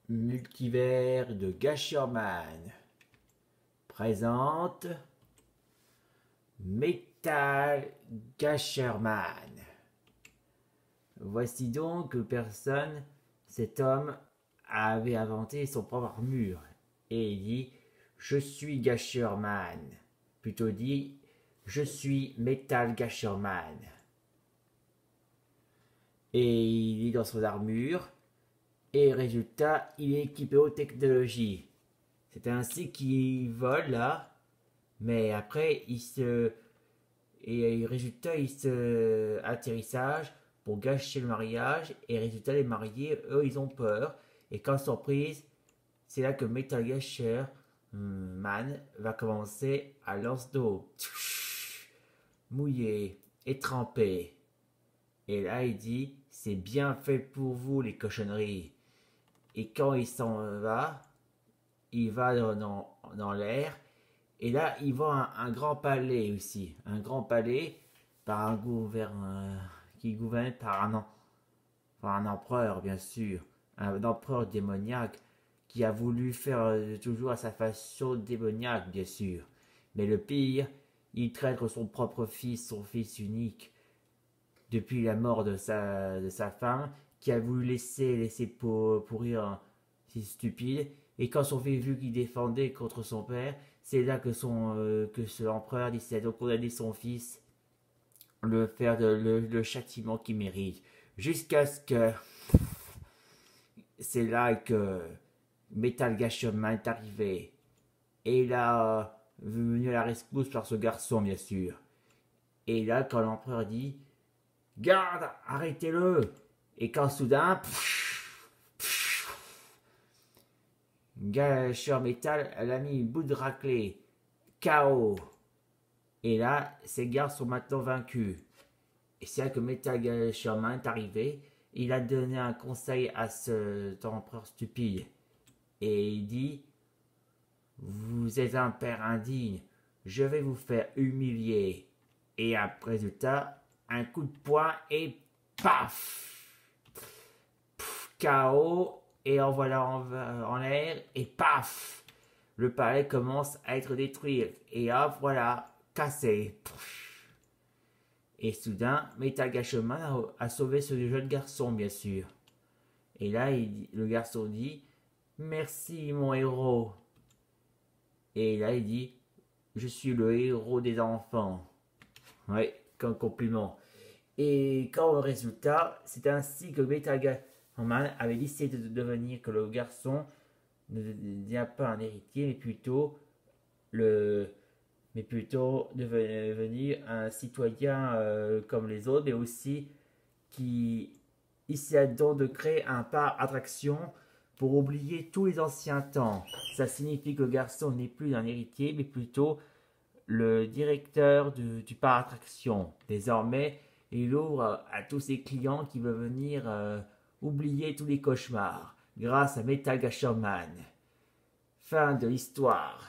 Multivers de Gasherman présente Metal Gasherman. Voici donc personne, cet homme avait inventé son propre armure et il dit je suis Gasherman, plutôt dit je suis Metal Gasherman. Et il est dans son armure. Et résultat, il est équipé aux technologies. C'est ainsi qu'il vole là, mais après il se résultat il se atterrissage pour gâcher le mariage et résultat les mariés eux ils ont peur et quand surprise c'est là que Metal Gasher Man va commencer à lance d'eau mouillé et trempé et là il dit c'est bien fait pour vous les cochonneries. Et quand il s'en va, il va dans l'air. Et là, il voit un grand palais aussi. Un grand palais par un qui gouverne par un empereur, bien sûr. Un empereur démoniaque qui a voulu faire toujours à sa façon démoniaque, bien sûr. Mais le pire, il traite son propre fils, son fils unique, depuis la mort de sa femme, qui a voulu laisser pourrir, c'est stupide. Et quand son fils vu qu'il défendait contre son père, c'est là que l'empereur décide de condamner son fils, le châtiment qu'il mérite. Jusqu'à ce que c'est là que Metal Gasherman est arrivé. Et il a venu à la rescousse par ce garçon, bien sûr. Et là, quand l'empereur dit garde, arrêtez-le. Et quand soudain, Gasher Metal, elle a mis une bout de raclée. KO. Et là, ces gardes sont maintenant vaincus. Et c'est là que Metal Gasherman est arrivé. Il a donné un conseil à cet empereur stupide. Et il dit vous êtes un père indigne. Je vais vous faire humilier. Et après résultat, un coup de poing et paf! KO et en voilà en l'air et paf! Le palais commence à être détruit et hop, voilà, cassé. Et soudain, Metal Gasherman a sauvé ce jeune garçon, bien sûr. Et là, le garçon dit merci, mon héros. Et là, il dit je suis le héros des enfants. Ouais, comme compliment. Et quand au résultat, c'est ainsi que Metal Gasherman avait décidé de devenir que le garçon ne devient pas un héritier, mais plutôt devenir un citoyen comme les autres, mais aussi qui essaie donc de créer un parc attraction pour oublier tous les anciens temps. Ça signifie que le garçon n'est plus un héritier, mais plutôt le directeur du parc attraction. Désormais, il ouvre à tous ses clients qui veulent venir oublier tous les cauchemars grâce à Metal Gasherman. Fin de l'histoire.